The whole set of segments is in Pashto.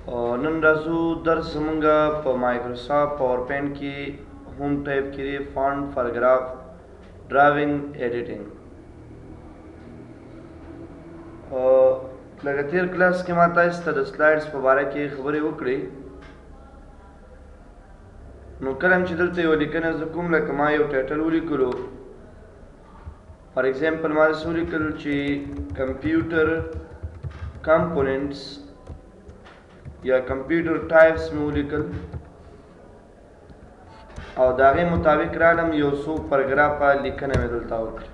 نن راځو درس زمونږه په مایکروسافټ پاور پوینټ کې هوم ټایپ کې دی فونټ پاراګراف ډراونګ ایډیټینګ. لکه تیر کلاس کې ما تاسو ته د سلایډز په باره کې خبرې وکړې. نو کله چې دلته یو لیکنه زه کوم لکه ما یو ټایټل ولیکلو، فار ایگزامپل ما داسې ولیکل چې کمپیوټر کمپوننټس یا کمپیوټر ټایپس مې ولیکل او د هغې مطابق رالم یو څو پاراګرافه لیکنه مې دلته وکړه.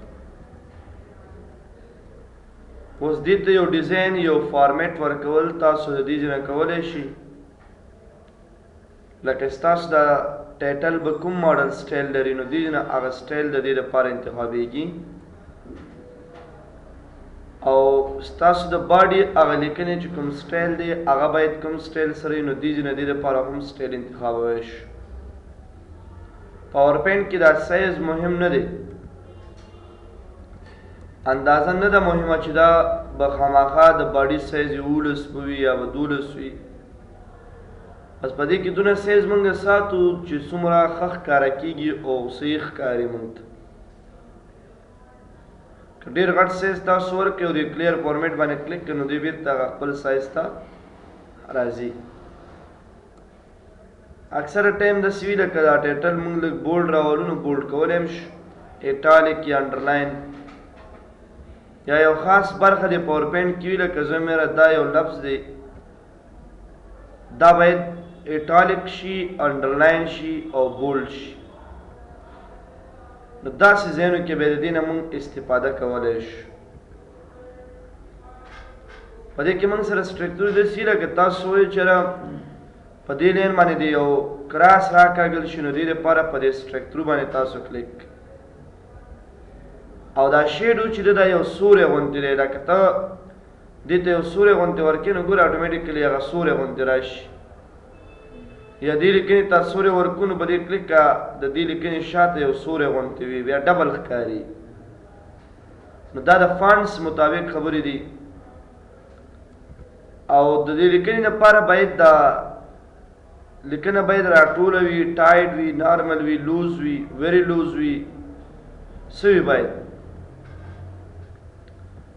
اوس دې ته یو ډیزاین یو فارمیټ ورکول تاسو د دې ځای نه کولی شئ. لکه ستاسو د ټایټل به کوم ماډل سټایل لري نو دې نه هغه سټایل د دې لپاره انتخابېږي او ستاسو د باډي هغه لیکنې چې کوم سټایل دی هغه باید کوم سټایل سره وي نو دې ځای نه دې لپاره هم سټایل انتخابوی شو. پاور پوینټ کې دا سایز مهم نه دی، اندازه نه ده مهمه چې دا به خامخا د باډي سایز 11 به وي یا به 12 وي. بس په دې کې دونه سایز موږ ساتو چې څومره ښه ښکاره کېږي او صحیح ښکاري موږ ته. که ډېر غټ سایز تاسو ورکړئ او د کلیر فارمیټ باندې کلیک کړئ نو دوی بېرته هغه خپل سایز ته راځي. اکثره ټایم داسې وي لکه دا ټایټل موږ لږ بولډ راولو نو بولډ کولی هم شو، ایټالیک یا انډرلاین یا یو خاص برخه د پاور پوینټ کې وي لکه زموږ دا یو لفظ دی دا باید ایټالیک شي، انډرلاین شي او بولډ شي. نو داسې ځایونو کې به د دې نه موږ استفاده کولی شو. په دې کې موږ سره سټرکچر داسې لکه تاسو وایئ چېرې په دې لین باندې د یو کراس راکاږل شي نو دې لپاره په دې سټرکچر باندې تاسو کلیک او دا شیډو چې دا یو سوری غوندې دی، لکه ته دې ته یو سوری غوندې ورکړې نو ګوره اټومیټیکلي هغه سوری غوندې راشي. یا دې لیکنې ته سوری ورکړو نو په دې کلیک د دې لیکنې شاته یو سوری غوندې وي، بیا ډبل ښکاري. نو دا د فانټس مطابق خبرې دي او د دې لیکنې لپاره باید دا لیکنه باید راټوله وي، ټایټ وي، نارمل وي، لوز وي، ویری لوز وي، څه وي باید.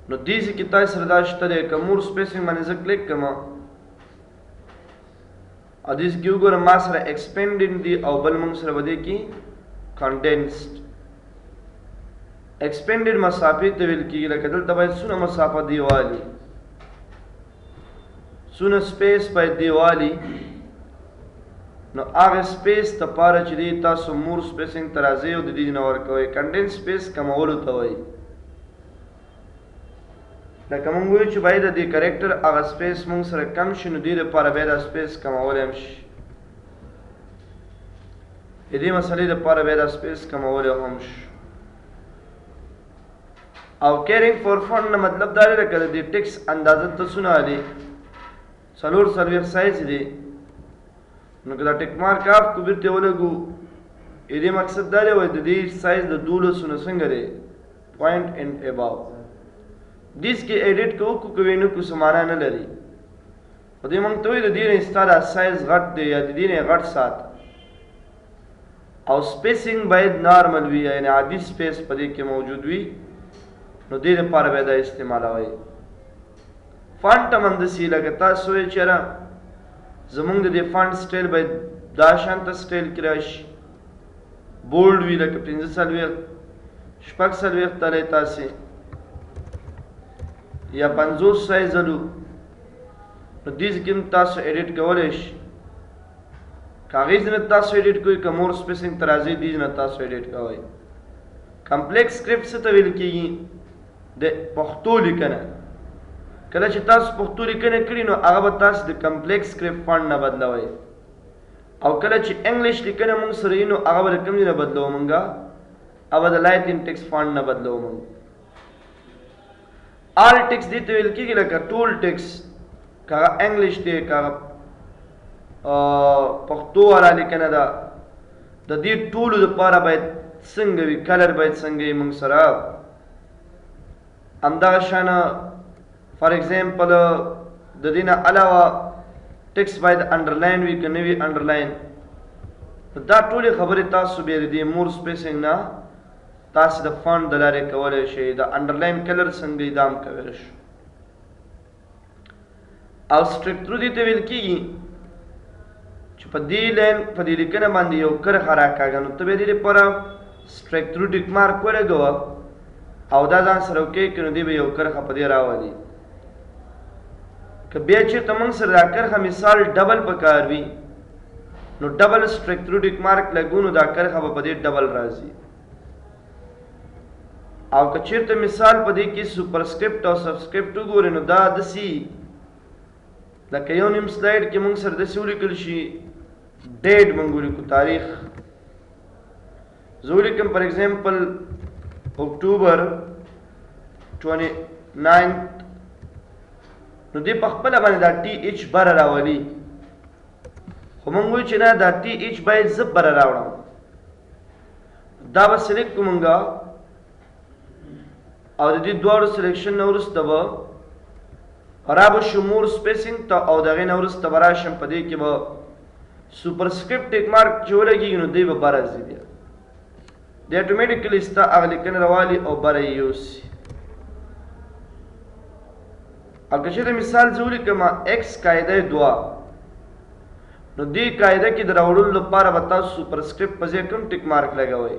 نو دې ځای کې تاسو سره دا شته دی. که مور سپیسینګ باندې زه کلیک کړم او دې ځای کې وګورم ما سره ایکسپینډینګ دی او بل موږ سره به دې کې کنډینسډ. ایکسپینډډ مسافې ته ویل کېږي، لکه دلته باید څونه مسافه دیوالي، څونه سپیس باید دیوالي. نو هغه سپیس دپاره چې دی تاسو مور سپیسینګ ته راځئ او د دې نه ورکوئ. کنډینس سپیس کمولو ته وایي. لکه موږ وایو چې باید د دې کرکټر هغه سپیس موږ سره کم شي نو دې لپاره باید دا سپیس کمولی هم شي. د دې مسلې لپاره باید دا سپیس کمولی هم شي. او کیرینګ فور فونټ نه مطلب دا دی لکه د دې ټکس اندازه ته څونه دی 4 سایز دی نو که دا ټک مارک آف کو بیرته ولګو د دې مقصد دا دی وایي د دې سایز د 12 نه څنګه دی پوینټ اینډ اباو. دیس کې ایډیټ کوو که وینو کو څه معنا نه لري. خو دې موږ ته وایي د دې نه ستا دا سایز غټ دی یا د دې نه غټ ساته او سپیسینګ باید نارمل وي یعنې عادي سپیس په دې کې موجود وي نو دې لپاره باید دا استعمالوئ. فانټ هم همداسې لکه تاسو وایئ چېرې زمونږ د دې فانټ سټایل باید دا شانته سټایل کې راشي، بولډ وي لکه 45 شپږ تلی تاسې یا 50 سایز لو نو دې کې هم تاسو ایډیټ کولی شئ. که هغې ځای نه تاسو ایډیټ کوئ که مور سپیسینګ ته راځئ دې نه تاسو ایډیټ کوئ. کمپلیکس سکرپټ څه ته ویل کېږي؟ د پښتو لیکنه. کله چې تاسو پښتو لیکنه کړي نو هغه به تاسو د کمپلیکس سکرپټ فونټ نه بدلوئ او کله چې انګلیش لیکنه موږ سره وي نو هغه به د کوم ځای نه بدلوو موږ؟ هغه به د لایټن ټکس فونټ نه بدلوو موږ. آل ټکس دې ته ویل کېږي لکه ټول ټکس، که هغه انګلیش دی که هغه پښتو والا لیکنه ده د دې ټولو دپاره باید څنګه وي، کلر باید څنګه وي موږ سره. همدغه شانه فار ایگزامپل د دې نه علاوه ټیکس باید انډرلاین وي که نه وي انډرلاین. دا ټولې خبرې تاسو بیا د دې مور سپیسنګ نه تاسو د فونټ د لارې کولی شئ. د انډرلاین کلر څنګه دا هم کولی شو. او سټریک تھرو دې ته ویل کېږي چې په دې لاین په دې لیکنه باندې یو کرښه راکاږه، نو ته بیا دې لپاره سټریک تھرو ټیک مارک ولګوه او دا ځان سره وکړې که نو دې به یو کرښه په دې راولي. که بیا چېرته موږ سره دا کرښه مثال ډبل پکار وي نو ډبل سټریک تھرو ټیک مارک لګو نو دا کرښه به په دې ډبل راځي. او که چېرته مثال په دې کې سوپرسکرپټ او سبسکرپټ وګورئ نو دا داسې لکه یو نیم سلایډ کې موږ سره داسې ولیکل شي ډیټ موږ ولیکو تاریخ. زه ولیکم پر ایگزامپل اکتوبر 29 نو دې په خپله باندې دا ټي ایچ بره راولي، خو موږ وایو چې نه دا ټي ایچ باید زه بره راوړم. دا به سلیکټ کړو موږ او د دې دواړو سلیکشن نه وروسته به را به شو مور سپیسنګ ته او د هغې نه وروسته به راشم په دې کې به سوپرسکرپټ ټیک مارک چې ولګېږي نو دی به بره ځي. بیا دی اټومیټیکلی ستا هغه لیکنه راوالي او بره یې یوسي. او که چېرته مثال زه ولیکم ایکس قاعده 2 نو دې قاعده کې د راوړلو لپاره به تاسو سوپرسکرپټ په ځای کوم ټیک مارک لګوئ،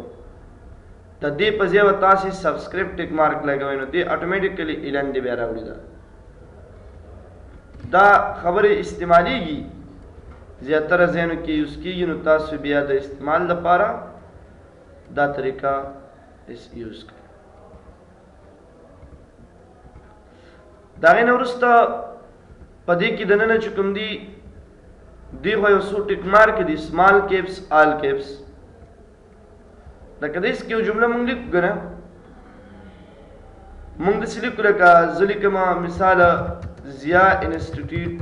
د دې په ځای به تاسو سبسکرپټ ټیک مارک لګوئ نو دې اټومیټیکلی اعلان دی بیا راوړي. دا خبرې استعمالیږي زیاتره ځایونو کې یوز کېږي، نو تاسو بیا د استعمال لپاره دا طریقه یوز کړئ. د هغې نه وروسته په دې کې دننه چې کوم دي دې خوا یو څو ټیک مارک دي سمال کیپس آل کیپس. لکه داسې کې یو جمله موږ لیکو که نه، موږ داسې لیکو لکه زه لیکم مثال ضیا انسټیټیوټ،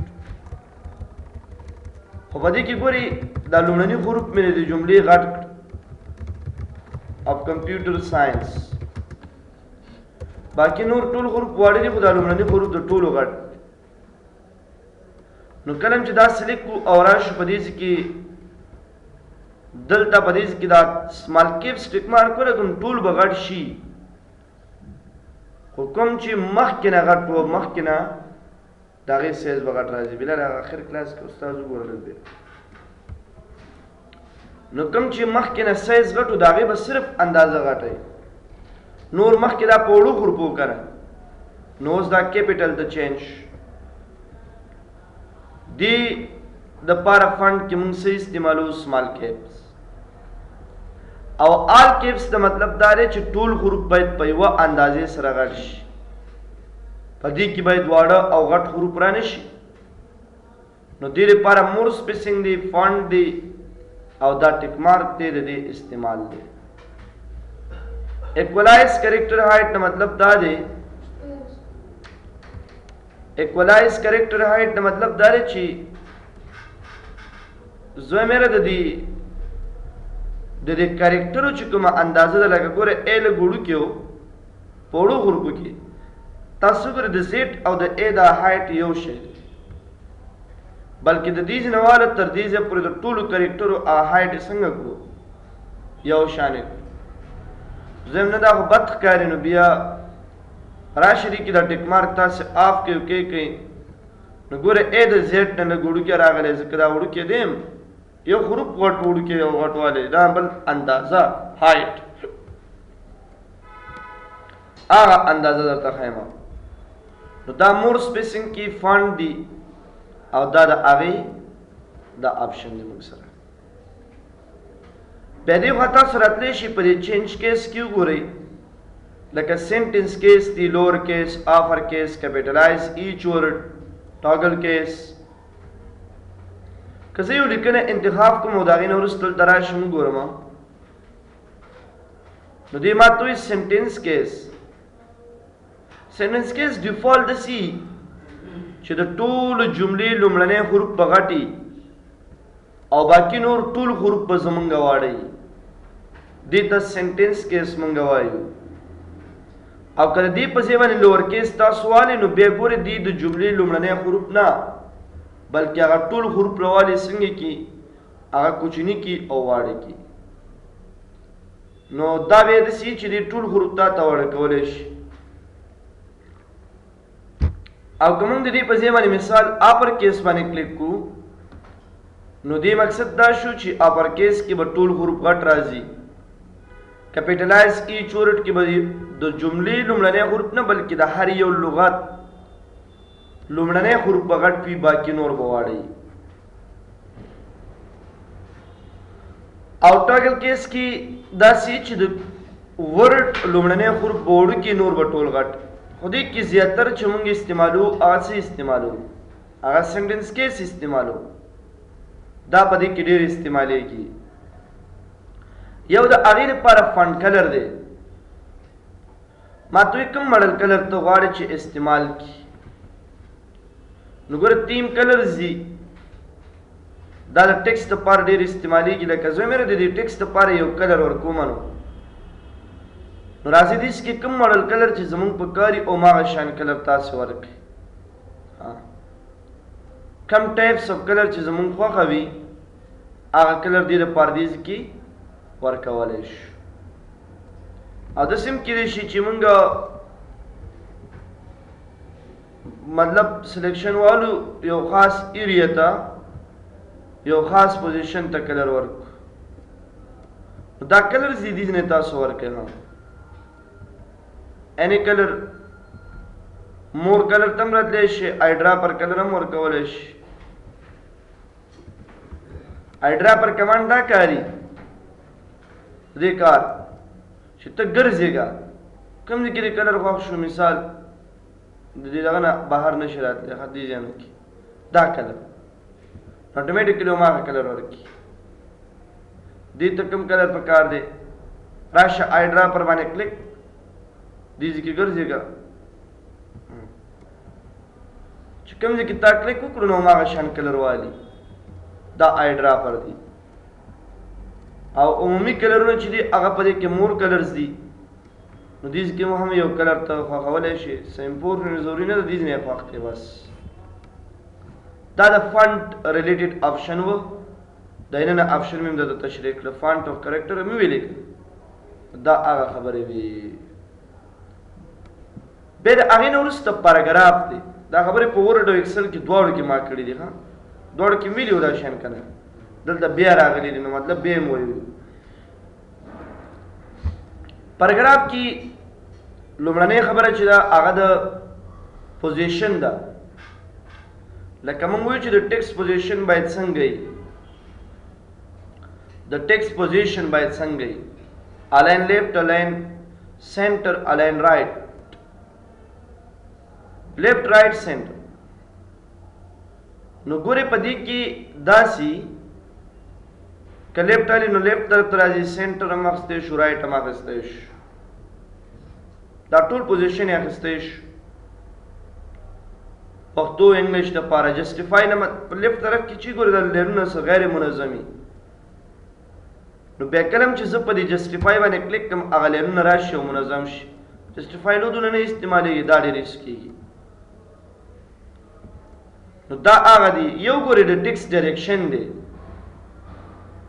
خو په دې کې ګورئ دا لومړني حروف مې د جملې غټ اف کمپیوټر ساینس، باقي نور ټول حروف واړه دي خو دا لومړني حروف د ټولو غټ. نو کله چې دا سلیکټ کړو او راشو په دې کې دلته په دې کې دا سمال کیپس ټیک مارک ولګوم ټول به غټ شي، خو کوم چې مخکې نه غټ و مخکې نه د هغې سایز به غټ راځي. بلال هغه اخر کلاس کې استاد وګورل دی نو کوم چې مخکې نه سایز غټ و د هغې به صرف اندازه غټوي، نور مخکې دا په وړو حروفو کنه. نو اوس دا کیپیټل د چینج دې دپاره فنډ کې موږ څه استعمالو سمال کیپس او آل کیپس د مطلب دا دی چې ټول حروف باید په یوه اندازې سره غټ شي، په دې کې باید واړه او غټ حروف را نه شي. نو دې لپاره مور سپیسنګ دی فونټ دی او دا ټیک مارک دی د دې استعمال دی. ایکولایز کریکټر هایټ نه مطلب دا دی ایکولایز کریکټر هایټ نه مطلب دا دی چې زه مېره د دې کریکټرو چې کومه اندازه ده لکه ګوره ای لږ وړوکی و په وړو حروفو کې تاسو ګورئ د زیډ او د ای دا هایټ یو شی دی، بلکې د دې ځینې واله تر دې ځایه پورې د ټولو کریکټرو هایټ څنګه کړو یو شانې کړو. زم نه دا خو بد ښکاري نو بیا راشي دې کې دا ټیک مارک تاسې آف کوئ اوکې کوئ نو ګوره ای د زیډ نه لږ وړوکی راغلی ځکه دا وړوکی دی یو حروف غټ وړوکی او غټوالی دا بل اندازه هایټ هغه اندازه درته ښیم. نو دا مور سپیسنګ کې فونټ دی او دا د هغې دا آپشن دی موږ سره. بیا دې خوا تاسو راتلی شي په دې چینج کیس کې وګورئ لکه سینټنس کیس دی لوور کیس آفر کیس کیپیټلایز ایچ ورډ ټاګل کیس. که زه یو لیکنه انتخاب کوم او د هغې نه وروسته دلته راشم وګورم نو دې ما ته وایي سینټنس کیس. سینټنس کیس ډیفالټ داسې چې د ټولو جملې لومړنی حروف به غټي او باقي نور ټول حروف به زمونږ واړه وي، دې ته سینټنس کیس مونږ وایو. او که د دې په ځای باندې لوور کیس تاسو والئ نو بیا ګورئ دې د جملې لومړنی حروف نه بلکې هغه ټول حروف راوالي څنګه کی هغه کوچنی کی او واړه کی. نو دا به د سی چې د ټول حروف ته واړه کولای شي. او کوم د دې په ځای باندې مثال اپر کیس باندې کلیک کو نو دې مقصد دا شو چې اپر کیس کې به ټول حروف غټ راځي. کیپټلایز ایچ ورډ کې به د جملې لومړنی حروف نه بلکې د هر یو لغت لومړنی حروف به غټ وي باقي نور به واړه. او ټاګل کیس کې دا سی چې د ورډ لومړنی حروف به وړوکي نور به ټول غټ. خو دې کې زیاتر چې موږ استعمالو هغه څه استعمالو هغه سنټنس کیس استعمالو. دا په دې کې ډېر استعمالیږي. یو د هغې لپاره فنټ کلر دی. ما ته کوم ماډل کلر ته غواړې چې استعمال کړي نو ګوره تیم کلرز دي. دا د ټیکسټ لپاره ډېر استعمالیږي. لکه زه مې د دې ټیکسټ لپاره یو کلر ورکوم نو راځي دې کې کوم ماډل کلر چې زمونږ په کاري او ماغه شان کلر تاسو ورکړي. کم ټایپس اف کلر چې زمونږ خوښه وي هغه کلر دې لپاره دې کې ورکولی شو. او داسې هم کیدای شي چې مونږ مطلب سلیکشن والو یو خاص ایریا ته یو خاص پوزیشن ته کلر ورکو. دا کلر دې نه تاسو ورکوي. any color more color تم راتلی شي. eyedropper color هم ورکولی شي. eyedropper کمانډ دا کاري دې کار چې ته ګرځېږه کوم ځای کې دې کلر خوښ شو مثال د دې دغه نه بهر نشي راتلی دې ځای نه کې دا کلر اټومیټیکلی هماغه کلر ورکړي. دې ته کوم کلر پکار دی راشه eyedropper باندې کلیک دې ځای کې ګرځېږه چې کوم ځای کې تا کلیک وکړو نو هماغه شان کلر والي. دا eyedropper دی. او عمومي کلرونه چې دي هغه په دې کې مور کلرز دي نو دې کې هم یو کلر ته خوښولی شي. سمپور ضروري نه ده دې نه خوښ کړي بس. دا د فانټ ریلیټډ آپشن و. د نه آپشن مې د تشریح کړ فانټ اف کریکټر مې ویلې دا هغه خبرې وي. به د هغې نه وروسته پاراګراف دی. دا خبرې په ورډ او ایکسل کې دواړو کې ما کړي دي. دواړو کې ویلي و دا شیان که نه دلته بیا راغلی دی نو مطلب بیا یې وویل. پاراګراف کې لومړنۍ خبره چې ده هغه د پوزیشن ده. لکه موږ وایو چې د ټیکسټ پوزیشن باید څنګه وي. د ټیکسټ پوزیشن باید څنګه وي. الاین لیفټ الاین سینټر الاین رائټ لیفټ رائټ سینټر. نو ګورې په دې کې داسې که لیفټ علي نو لیفټ طرف ته راځي سینټر هم اخیستی شو رائټ هم اخیستی شو. دا ټول پوزیشن یې اخیستی شو. پښتو انګلیش دپاره جسټیفای نه په لیفټ طرف کې چې ګورې دا لینونه څه غیر منظمي نو بیا کله هم چې زه په دې جسټیفای باندې کلیک کړم هغه لینونه راشي او منظم شي. جسټیفای لودونه نه استعمالیږي دا ډېر ایس کېږي. نو دا هغه دی. یو ګورې د ټیکسټ ډایرکشن دی.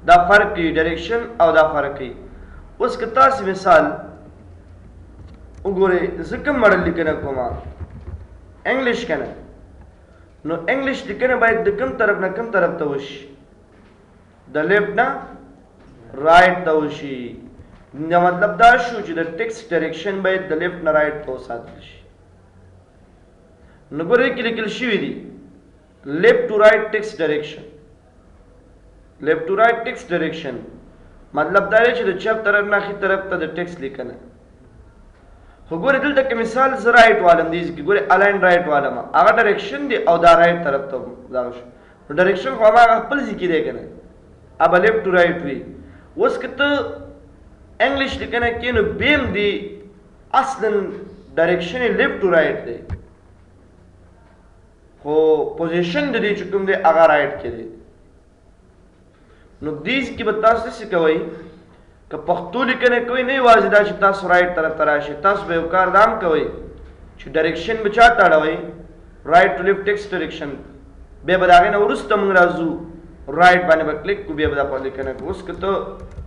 دا فرق کوي ډایرکشن او دا فرق کوي. اوس که تاسې مثال وګورئ زه کوم ماډل لیکنه کوم انګلیش که نه نو انګلیش لیکنه باید د کوم طرف نه کوم طرف ته وشي. د لیفټ نه رائټ ته وشي. دا مطلب دا شو چې د ټیکسټ ډایرکشن باید د لیفټ نه رائټ ته وساتل شي. نو ګورئ کې لیکل شوي دي left to right text direction. left to right text direction مطلب دا دی چې د چپ طرف نه ښي طرف ته د ټیکسټ لیکنه. خو ګورې دلته که مثال زه رائټ والم دې کې ګورې الاین رائټ والم هغه ډایرکشن دی او دا رائټ طرف ته دغه شو. نو ډایرکشن خو هماغه خپل ځای کې دی که نه اب لیفټ ټو رائټ وي. اوس که ته انګلیش لیکنه کې نو بیم دی اصلا ډایرکشن یې لیفټ ټو رائټ دی خو پوزیشن د دې چې کوم دی هغه رائټ کې دی. نو دیز کې به تاسو څه کوئ که پښتو لیکنه کوئ نه یوازې دا چې تاسو رائټ طرف ته راشئ تاسو به یو کار دا هم کوئ چې ډایرکشن به چا ته اړوئ رائټ ټو لیفټ ټیکسټ ډایرکشن بیا به د هغې نه وروسته موږ راځو رایټ باندې به کلیک کړو بیا به دا په لیکنه کوو. اوس که ته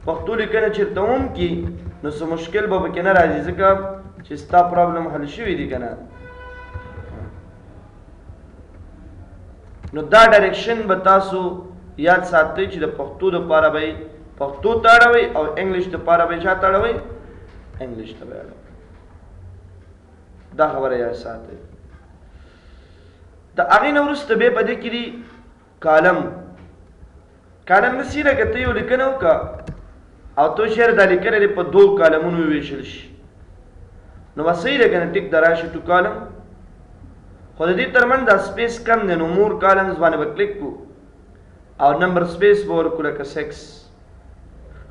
پښتو لیکنه چېرته هم کي نو څه مشکل به پکې نه راځي ځکه چې ستا پرابلم حل شوي دي که نه. نو دا ډایرکشن به تاسو یاد ساتئ چې د پښتو دپاره به پښتو ته اړوئ او انګلیش دپاره به چا ته اړوئ انګلیش ته به اړوئ. دا خبره یاد ساتئ. د هغې نه وروسته بیا په دې کې دي کالم. کالم نسي لکه ته یو لیکنه وکړه او تو شعر دا لیکنه دې په 2 کالمونو وویشل شي نو به صحیح ده که نه ټیک ده راشي 2 کالم. خو د دې ترمنځ دا سپیس کم دی نو مور کالمز باندې به کلیک کړو او نمبر سپیس به ورکړو لکه 6.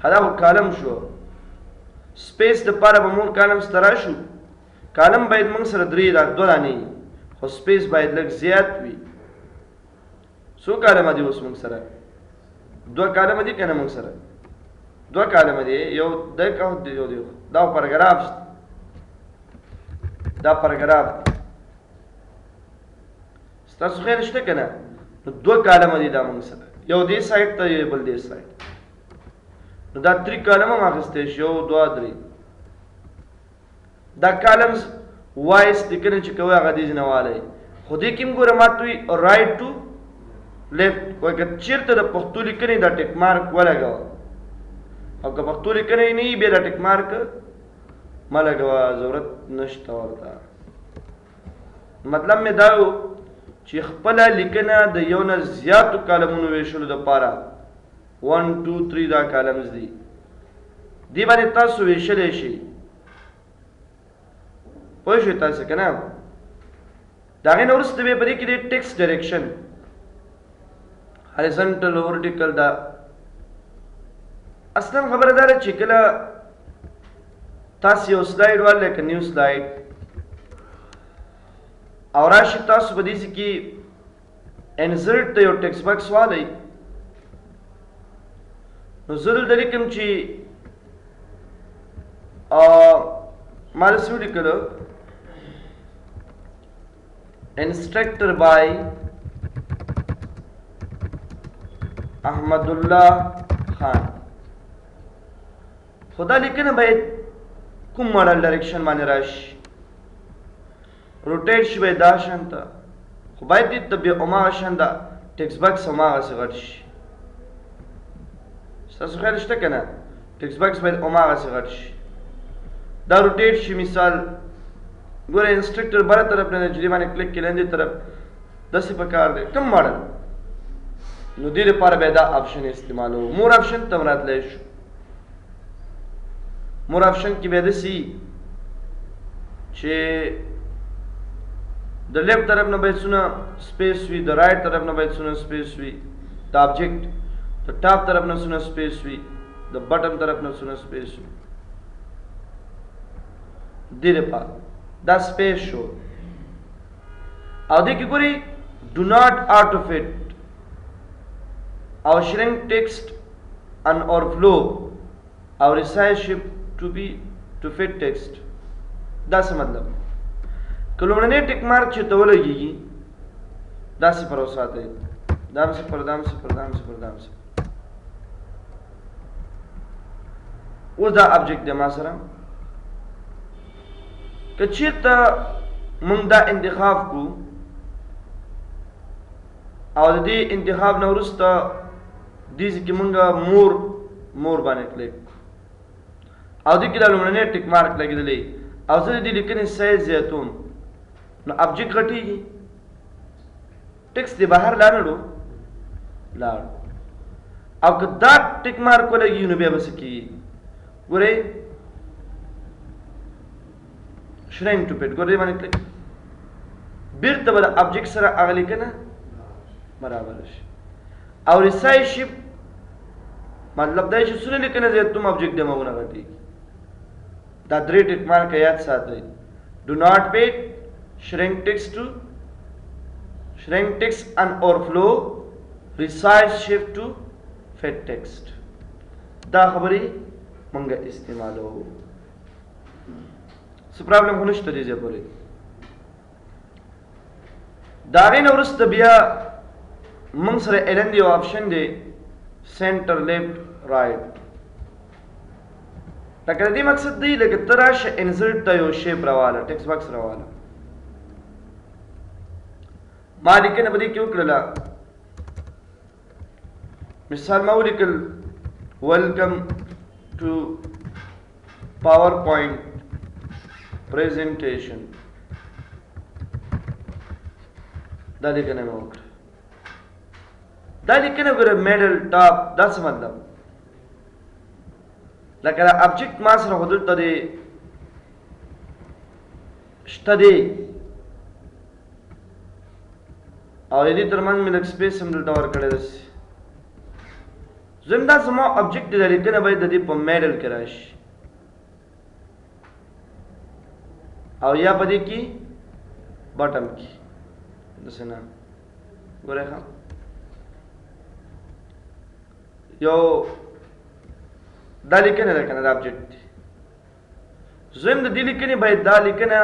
دا خو کالم شو. سپیس دپاره به مور کالمز ته راشو. کالم باید موږ سره 3 دا 2 دانې خو سپیس باید لږ زیات وي. څو کالمه دي اوس موږ سره 2 کالمه دي که نه موږ سره 2 کالمه دي. یو دی دا پاراګراف دا پاراګراف ستاسو خیال شته که نه نو 2 کالمه دي دا موږ سره یو دې سایډ ته یو بل دې سایډ نو دا 3 کالمه هم اخیستی شي 1 2 3. دا کالمز وایس لیکنه چې کوئ هغه دې ځینه والی خو دې کې هم ګوره ماته وي رایټ ټو لیفټ. وایي که چېرته د پښتو لیکنې دا ټیک مارک ولګوه او که پښتو لیکنې نه وي بیا دا ټیک مارک مه لګوه ضرورت نشته ورته. مطلب مې دا و چې خپله لیکنه د یو نه زیاتو کالمونو ویشلو دپاره 1 2 3 دا کالمز دي دې باندې تاسو ویشلی شئ. پوه شوئ تاسو که نه. د هغې نه وروسته بیا په دې کې دی ټیکسټ ډایرکشن هاریزنټل ورټیکل. دا اصلا خبره دا ده چې کله تاسو یو سلایډ والی که نیو سلایډ او راشي تاسو په دې کې انسرټ ته یو ټیکسټ باکس والی نو زه دلته لیکم چې ما داسې ولیکلو انسټرکټر بای احمد الله خان. خو دا لیکنه باید کوم ماډل ډایرکشن باندې راشي روټیټ شي باید دا شان ته خو باید دې ته بیا هماغه شان دا ټیکسټ باکس هماغسې غټ شي. ستاسو خیال شته که نه ټیکسټ باکس باید هماغسې غټ شي دا روټیټ شي. مثال ګوره انسټرکټر بله طرف نه دی چې دې باندې کلیک کړي لاندې طرف داسې په کار دی کوم ماډل نو دې لپاره بیا دا آپشن استعمالوو. مور آپشن ته هم راتلی شو. مور آپشن کې بیا داسې چې د لیفټ طرف نه باید څونه سپیس وي د رایټ طرف نه باید څونه سپیس وي د آبجیکټ د ټاپ طرف نه څونه سپیس وي د بټن طرف نه څونه سپیس وي دې لپاره دا سپیس شو. او دې کې ګورئ ډو ناٹ آټو فټ او شرینک ټیکسټ ان اوورفلو او ریسایز شپ ټو بی ټو فټ ټیکسټ. دا څه مطلب که لومړنی ټیک مارک چې ته ولګېږي دا صفر وساتئ دا هم صفر دا هم صفر دا هم صفر دا هم صفر. اوس دا ابجیکټ دی ما سره که چېرته موږ دا انتخاب کړو او د دې انتخاب نه وروسته دې ځای کې موږ مور باندې کلیک او دې کې دا لومړنی ټیک مارک لګېدلی او زه د دې لیکنې سایز زیاتوم نو ابجیکټ غټېږي ټیکسټ دې بهر لاړو او که دا ټیک مارک ولګي نو بیا به څه کېږي ګورئ شرینک ټو فټ ګورئ دې باندې کلیک بیرته به د ابجیکټ سره هغه لیکنه برابر شي. او ریسایز شپ مطلب دا چې څونه لیکنه زیاتوم ابجیکټ دې هماغونه غټېږي. دا 3 ټیک مارک یاد ساتئ. ډو ناٹ پیټ shrink text to shrink text and overflow resize shift to fit text. دا خبرې مونږه استعمالو څه پرابلم خو نشته دې ځای پورې. د هغې نه وروسته بیا موږ سره الن دی آپشن دی سنټر لیفټ رائټ. لکه دې مقصد دی لکه ته راشه انسرټ ته یو شیپ راواله ټیکس باکس راواله. ما لیکنه په دې کې وکړله مثال ما ولیکل ویلکم ټو پاور پوینټ پریزنټیشن. دا لیکنه مې وکړه. دا لیکنه ګوره میډل ټاپ دا څه مطلب لکه دا ابجیکټ ما سره خو دلته دی شته دی او د دې ترمنځ مې لږ سپیس هم دلته ورکړی داسې. زم دا زما ابجیکټ دی دا لیکنه باید د دې په میډل کې راشي او یا په دې کې بټم کې داسې نه ګورئ ښه یو دا لیکنه ده کنه دا ابجیکټ دی. زم د دې لیکنې باید دا لیکنه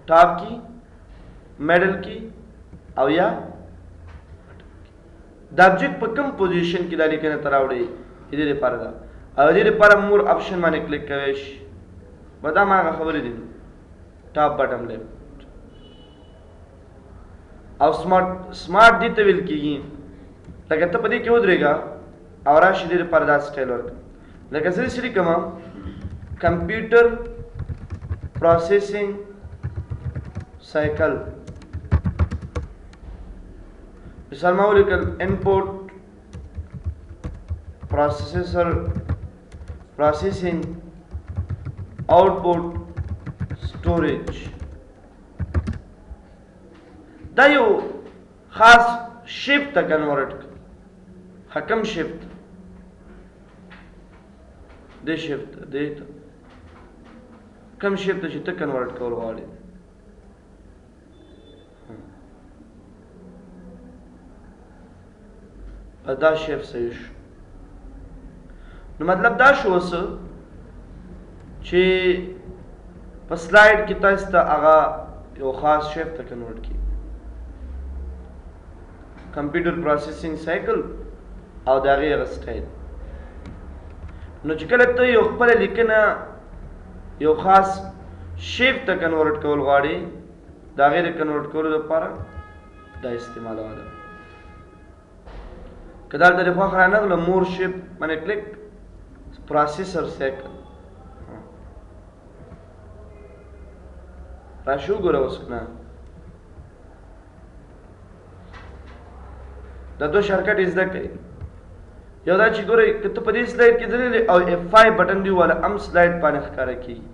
ټاپ کې میډل کې او یا دا ابجیکټ په کوم پوزیشن کې دا لیکنه ته راوړئ دې لپاره ده او دې لپاره مور آپشن باندې کلیک کوئ شي به دا ما هغه خبرې دي ټاپ بټم لیفټ او سمارټ دې ته ویل کېږي لکه ته په دې کې ودرېږه او راشي دې لپاره دا سټایل ورکړه لکه زه داسې لیکم کمپیوټر پروسیسینګ سایکل. مثال ما ولیکل انپوټ پروسیسر پروسیسینګ آؤټپوټ سټوریج. دا یو خاص شیفت ته کنورټ حکم شیفت دې شیفت دې ته کم شیفت چې ته کنورټ کول غواړې دا شیفت صحیح شو. نو مطلب دا شو اوس چې په سلایډ کې تاسو ته هغه یو خاص شیفت ته کنورټ کړي کمپیوټر پروسیسینګ سایکل او د هغې هغه سټایل. نو چې کله ته یو خپله لیکنه یو خاص شیپ ته کنورټ کول غواړې د هغې د کنورټ کولو لپاره دا استعمالوله. که دلته د خوښ رانغله مور شیپ باندې کلیک پروسیسر سایکل راشي وګوره اوس نه دا دوه شارټکټ یې زده کړئ. یو دا چې ګورئ که ته په دې سلایډ کې دلې او F5 بټن دی والا هم سلایډ باندې ښکاره کېږي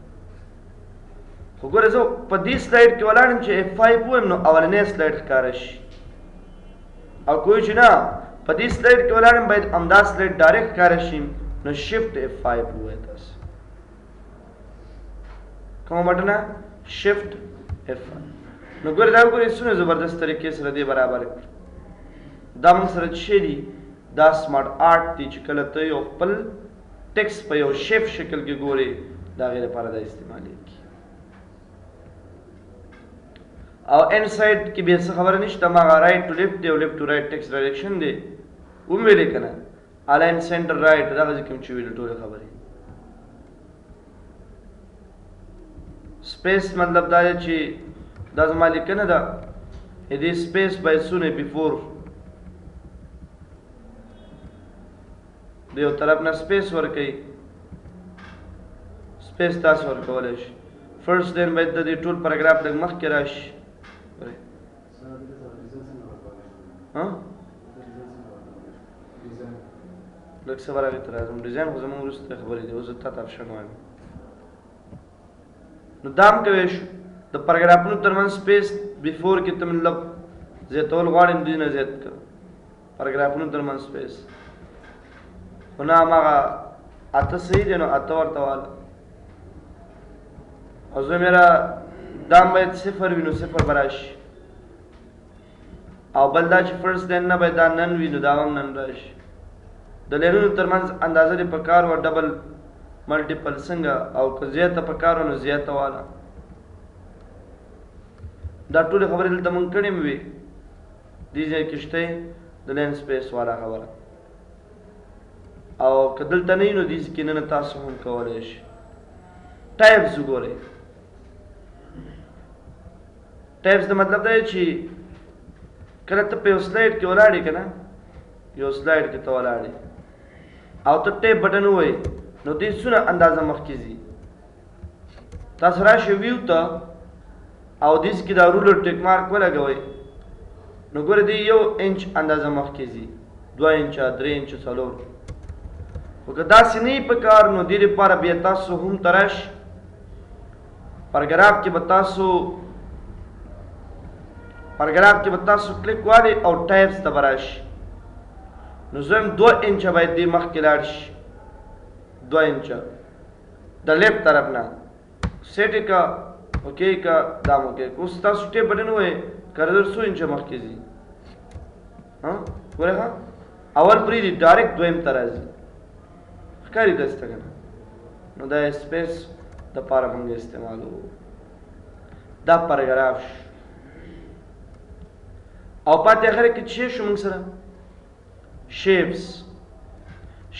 خو ګوره زه په دې سلایډ کې ولاړم چې F5 ووایم نو اولنی سلایډ ښکاره شي او کوی چې نه په دې سلایډ کې ولاړم باید همدا سلایډ ډایرکټ ښکاره شي نو شفټ F5 ووایه تاسو کومه بټنه شفټ F5. نو ګوره دا وګورئ څومره زبردست طریقې سره دې برابر کړ. دا موږ سره څه دي دا سمارټ آرټ دی چې کله ته یو خپل ټیکس په یو شیپ شکل کې ګورې د هغې لپاره دا استعمالیږي. او اینډ سایډ کې بیا څه خبره نشته هماغه رایټ ټو لیفټ دی او لیفټ ټو رایټ ټیکس ډایرکشن دی وم ویلې که نه الاین سینټر رایټ دغسې کوم چې ویلې ټولې خبرې. سپیس مطلب دا دی چې دا زما لیکنه ده دې سپیس باید څونه بیفور د یو طرف نه سپیس ورکوي سپیس تاسو ورکولی شي. فرست دین باید د دې ټول پاراګراف لږ مخکې راشي لږ څه به هغې ته راځم ډیزاین خو زموږ وروسته خبرې دي اوس زه تا ته آپشن وایم. نو دا هم کوی شو د پاراګرافونو ترمنځ سپیس بیفور کې ته مطلب زیاتول غواړې نو دوی نه زیات کړه پاراګرافونو ترمنځ سپیس خو نه هماغه اته صحیح دی نو اته ورته واله او زه میرا دام باید صفر وي نو صفر به راشي او بل دا چې فرست لین نه باید دا نن وي نو دا هم نن راشي. د لینونو ترمنځ اندازه دې په کار وه ډبل ملټیپل څنګه او که زیاته په کار وه نو زیاته واله. دا ټولې خبرې دلته مونږ کړې مې وي دې ځای کې شته د لین سپیس والا خبره او که دلته نه وي نو دې کې نه تاسو هم کولی شي ټایپس وګورئ ټایپس د مطلب دا چې کله ته په یو سلایډ کې ولاړې که نه یو سلایډ کې ته ولاړې او ته ټیپ بټن ووایې نو دې څونه اندازه مخکې ځي تاسو راشئ ویو ته او دېس کې دا رولر ټیک مارک ولګوئ نو ګوره دې 1 انچ اندازه مخکې ځي 2 انچه 3 انچه 4 خو که داسې نه وي په کار نو دې دپاره بیا تاسو هم ته راشئ پرګراف کې به تاسو کلیک والئ او ټایپس ته به راشئ نو زه هم 2 انچه باید دې مخکې لاړ شي 2 انچه د لیفټ طرف نه سیټ یې که اوکې که دا م اوکې اوس تاسو ټیپ بټن ووایئ کرزر څو انچه مخکې ځي ګورئ ښه اول پرېږدي ډایرکټ دویم ته راځي ښکاري داسې ته که نه نو دا سپیس دپاره موږ استعمالوو دا پرګراف شو او پاتې اخره کې څه شو موږ سره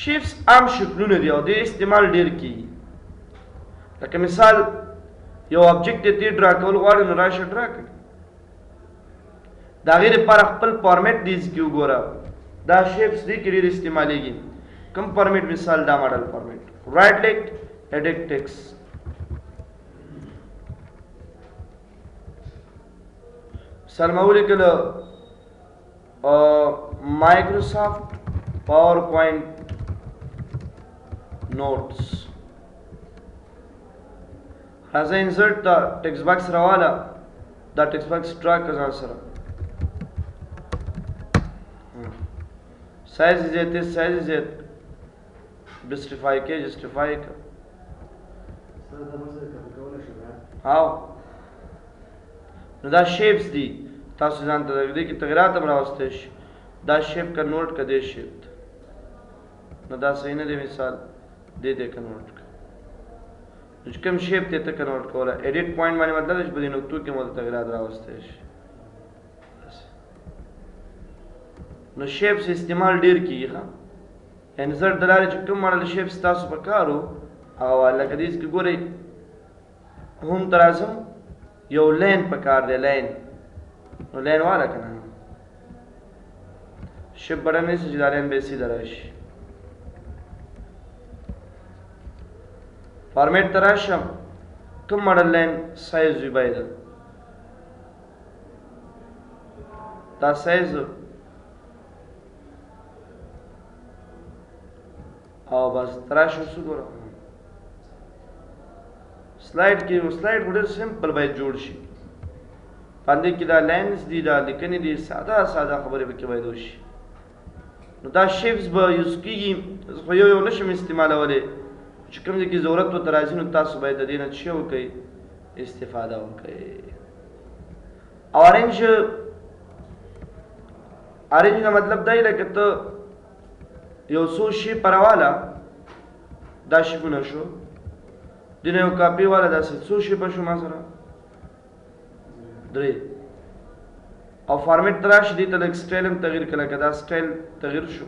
شیپس عام شکلونه دي او د استعمال ډېر کېږي لکه مثال یو آبجیکټ یې ته ډرا کول غواړې نو راشه ډرا کړه د هغې دپاره خپل فارمیټ دیز کې وګوره دا شیپس دې کې ډېر استعمالیږي کوم فارمیټ مثال دا ماډل فارمیټ رایټ کلیک ایډیټ ټیکسټ مثال ما ولیکله مایکروسافټ پاور پوینټ نوټس راځه انسرټ ته ټیکسټ باکس راواله دا ټیکسټ باکس ډرا کړه ځان سره سایز یې زیات جسټیفای کې هاو نو دا شیپس دي تاسو ځان ته دې کې تغیرات هم راوستی شي دا شیپ کنورټ که دې شیپ ته نو دا صحیح نه دی مثال دې کنورټ که نو چې کوم شیپ ته ته کنورټ کوله ایډیټ پوینټ باندې مطلب دی چې په دې نقطو کې مو تغیرات راوستی شي نو شیپس استعمال ډېر کېږي ښه انسرټ د لارې چې کوم ماډل شیپس تاسو په کار وو هغه لکه دې کې ګورئ هم ته راځم یو لین په کار دی لین نو لین واله که نه شپ بټن نیسي چې دا لین به سیده راشي فارمیټ ته راشم کوم ماډل لین سایز وي باید دا سایز او بس تراشه څه ګوره سلایډ کې سلایډ ډېر سمپل باید جوړ شي باندې کې دا لاینز دي دا لیکنې دي ساده خبرې پکې باید وشي نو دا شیپس به یوز کېږي خو یو نشم استعمالولی چې کوم ځای کې ضرورت ورته راځي نو تاسو باید د دې نه څه وکړئ استفاده وکړئ او ارینج نه مطلب دا لکه ته یو څو شیپ راواله دا شیپونه شو دې نه یو کاپي واله داسې څو شیپه شو ما سره 3 او فارمیټ ته راشي دې ته لږ سټایل هم تغییر کړه لکه دا سټایل تغییر شو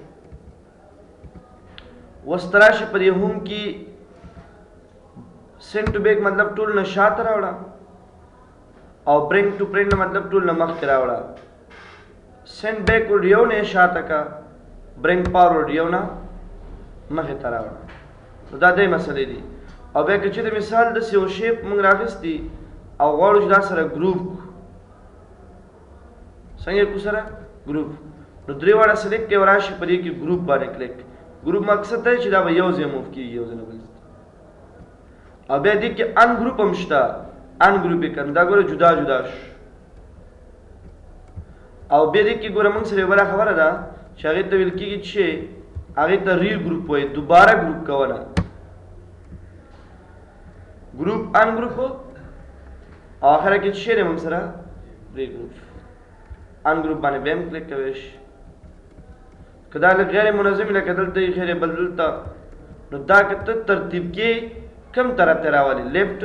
اوس ته راشي په دې هوم کې سینډ ټو بیک مطلب ټول نه شاته راوړه او برینګ ټو پرنټ مطلب ټول نه مخکې راوړه سینډ بیکورډ یو نه شاته کا برینګ فارورډ یو نه مخې ته راوړه نو دا درې مسلې دي او بیا که چېرې مثال داسې یو شیپ موږ راخیستي او غواړو چې دا سره ګروپ څنګه کو سره ګروپ نو درې واړه سلیکټ کې راشي په دې کې ګروپ باندې کلیک ګروپ مقصد دی چې دا به یو ځای موف کېږي یو ځای نه بل او بیا دې کې ان ګروپ هم شته ان ګروپ یې کړم دا ګوره جدا شو او بیا دې کې ګوره موږ سره یوه بله خبره ده چې هغې ته ویل کېږي چې هغې ته ری ګروپ وایي دوباره ګروپ کوله ګروپ ان ګروپ او آخره کې څه دی موږ سره ری ګروپ ان ګروپ باندې بیا هم کلیک کوی شي که دا لږ غیر منظم وي لکه دلته یې خیر بل دلته نو دا که ته ترتیب کې کم طرف ته راولي لیفټ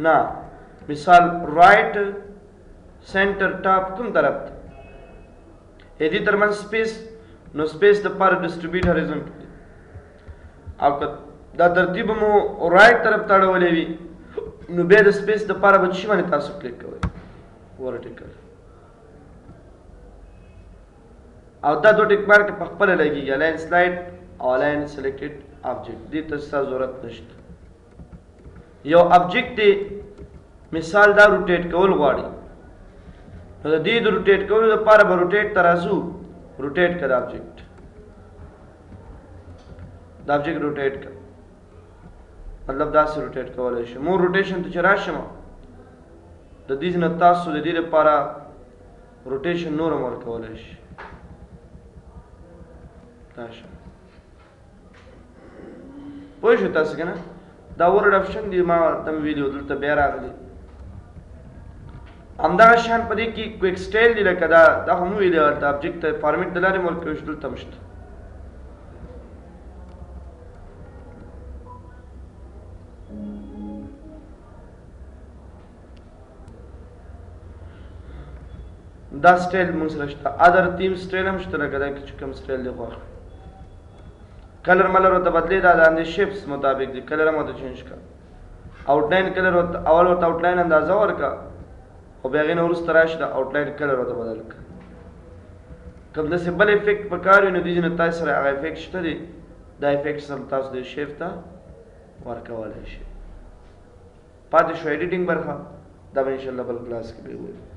نه مثال رایټ سینټر ټاپ کوم طرف ته هدي ترمن سپیس نو سپیس د پاره ډیسټریبیوټ هوریزونټلی او که دا ترتیب مو رائټ طرف ته اړولې وي نو بیا د سپیس د پاره به شي باندې تاسو کلیک کوئ ورټیکل او دا دوه ټیک مارک په خپل لګیږي الاین سلایډ او الاین سلیکټډ آبجیکټ دې ته ضرورت نشته یو آبجیکټ دی مثال دا روټیټ کول غواړي نو د دې د روټیټ کولو لپاره به روټیټ ترازو روټیټ کړه آبجیکټ دا آبجیکټ روټیټ کړه مطلب دا سره روټیټ کولای شي مور روټیشن ته چې راشم د دې نه تاسو د دې لپاره روټیشن نور هم ورکولای شي تاسو پوه شو تاسو کنه دا ورډ آپشن دی ما تم ویډیو دلته بیا راغلی همدغه شان په دې کې کویک سټایل دی لکه دا هم ویلی ورته آبجیکټ ته فارمیټ د لارې ورکوي شو دلته هم شته دا سټایل موږ سره شته ادر تیم سټایل هم شته لکه دا چې کوم سټایل دی خوښ کلر ملر ورته بدلې دا د شیپس مطابق دی کلر هم ورته چینج کړه آوټلاین کلر ورته اول ورته آوټلاین اندازه ورکړه او بیا هغې نه وروسته راشي د آوټلاین کلر ورته بدل کړه کوم داسې بل افیکټ په کار وي نو دې نه تاسو سره هغه افیکټ شته دی دا افیکټ سم تاسو د شیپ ته ورکولی شي پاتې شو ایډیټینګ برخه دا به انشاءالله بل کلاس کې به ووایو